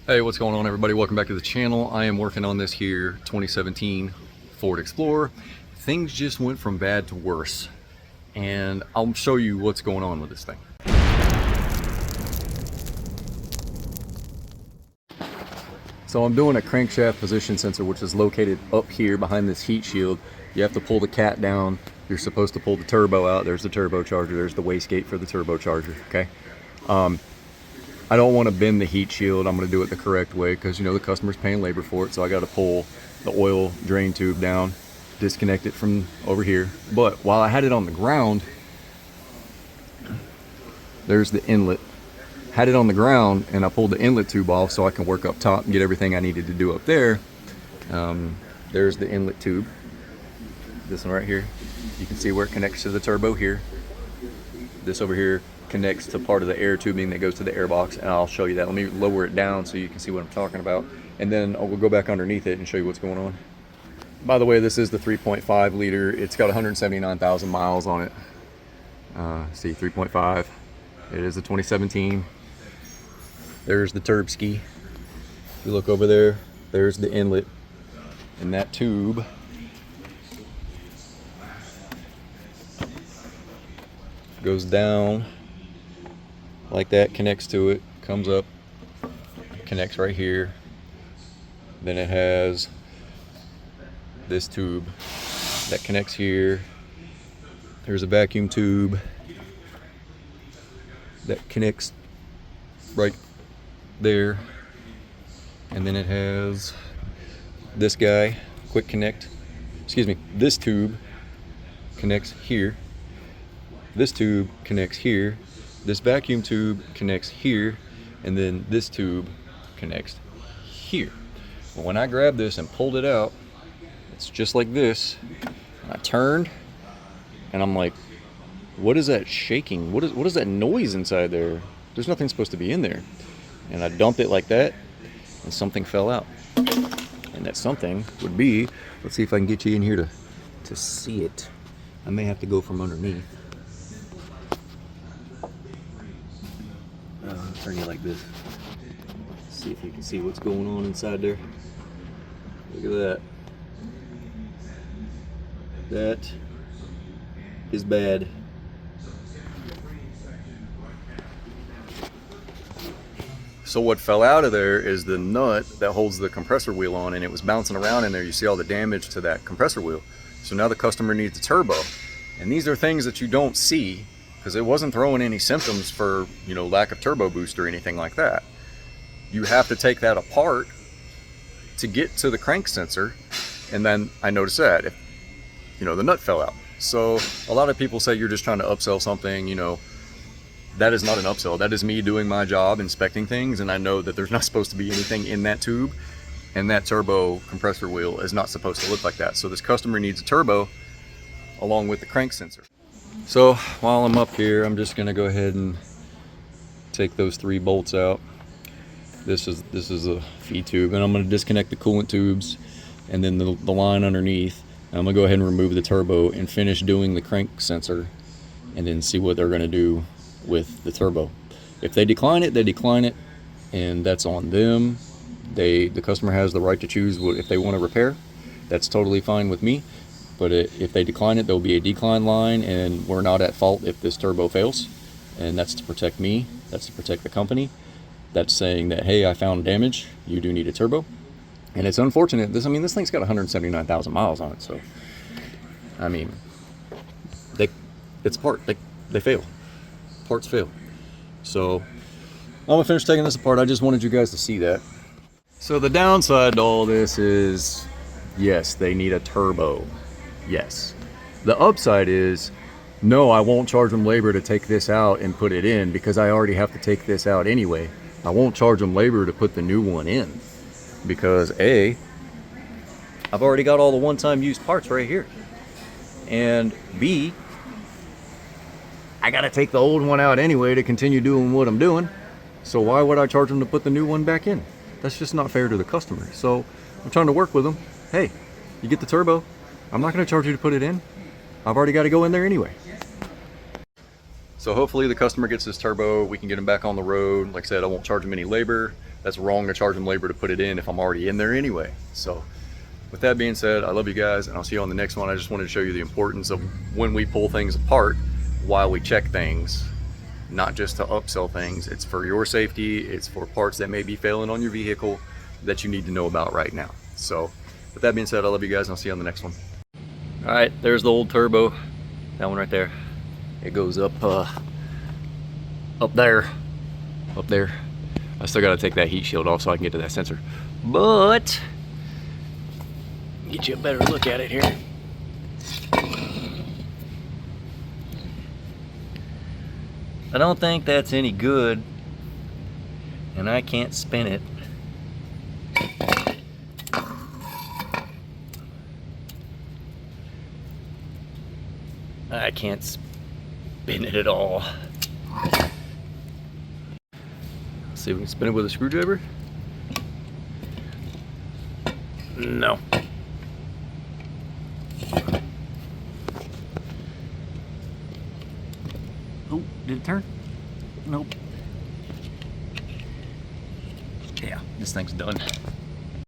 Hey, what's going on, everybody? Welcome back to the channel. I am working on this here 2017 Ford Explorer. Things just went from bad to worse, and I'll show you what's going on with this thing. So I'm doing a crankshaft position sensor, which is located up here behind this heat shield. You have to pull the cat down. You're supposed to pull the turbo out. There's the turbocharger. There's the wastegate for the turbocharger, okay? I don't want to bend the heat shield. I'm going to do it the correct way because, you know, the customer's paying labor for it. So I got to pull the oil drain tube down, disconnect it from over here. But while I had it on the ground, there's the inlet. Had it on the ground and I pulled the inlet tube off so I can work up top and get everything I needed to do up there. There's the inlet tube. This one right here. You can see where it connects to the turbo here. This over here connects to part of the air tubing that goes to the air box, and I'll show you that. Let me lower it down so you can see what I'm talking about, and then I'll go back underneath it and show you what's going on. By the way, this is the 3.5 liter. It's got 179,000 miles on it. See, 3.5. It is a 2017. There's the tske. If you look over there, there's the inlet, and that tube goes down like that, connects to it, comes up, connects right here. Then it has this tube that connects here. There's a vacuum tube that connects right there. And then it has this guy, quick connect, this tube connects here. This tube connects here. This vacuum tube connects here, and then this tube connects here. Well, when I grabbed this and pulled it out, it's just like this. I turned, and I'm like, what is that shaking? What is that noise inside there? There's nothing supposed to be in there. And I dumped it like that, and something fell out. And that something would be, let's see if I can get you in here to see it. I may have to go from underneath. Turn you like this. See if you can see what's going on inside there. Look at that. That is bad. So what fell out of there is the nut that holds the compressor wheel on, and it was bouncing around in there. You see all the damage to that compressor wheel. So now the customer needs a turbo. And these are things that you don't see, because it wasn't throwing any symptoms for, you know, lack of turbo boost or anything like that. You have to take that apart to get to the crank sensor, and then I noticed that, you know, the nut fell out. So a lot of people say you're just trying to upsell something. You know, that is not an upsell. That is me doing my job, inspecting things, and I know that there's not supposed to be anything in that tube, and that turbo compressor wheel is not supposed to look like that. So this customer needs a turbo along with the crank sensor. So while I'm up here, I'm just gonna go ahead and take those 3 bolts out. This is a feed tube, and I'm gonna disconnect the coolant tubes and then the line underneath. And I'm gonna go ahead and remove the turbo and finish doing the crank sensor, and then see what they're gonna do with the turbo. If they decline it, they decline it, and that's on them. The customer has the right to choose if they want to repair. That's totally fine with me. But if they decline it, there'll be a decline line, and we're not at fault if this turbo fails. And that's to protect me. That's to protect the company. That's saying that, hey, I found damage. You do need a turbo. And it's unfortunate. This thing's got 179,000 miles on it. So, I mean, it's a part. They fail. Parts fail. So, I'm going to finish taking this apart. I just wanted you guys to see that. So, the downside to all this is, yes, they need a turbo. Yes. The upside is, no, I won't charge them labor to take this out and put it in, because I already have to take this out anyway. I won't charge them labor to put the new one in, because A, I've already got all the one-time used parts right here. And B, I gotta take the old one out anyway to continue doing what I'm doing. So why would I charge them to put the new one back in? That's just not fair to the customer. So I'm trying to work with them. Hey, you get the turbo. I'm not going to charge you to put it in. I've already got to go in there anyway. So hopefully the customer gets this turbo, we can get him back on the road. Like I said, I won't charge him any labor. That's wrong to charge him labor to put it in if I'm already in there anyway. So with that being said, I love you guys, and I'll see you on the next one. I just wanted to show you the importance of when we pull things apart, while we check things, not just to upsell things. It's for your safety. It's for parts that may be failing on your vehicle that you need to know about right now. So with that being said, I love you guys, and I'll see you on the next one. All right, there's the old turbo. That one right there. It goes up there. I still got to take that heat shield off so I can get to that sensor. But get you a better look at it here. I don't think that's any good, and I can't spin it. I can't spin it at all. Let's see if we can spin it with a screwdriver. No. Oh, did it turn? Nope. Yeah, this thing's done.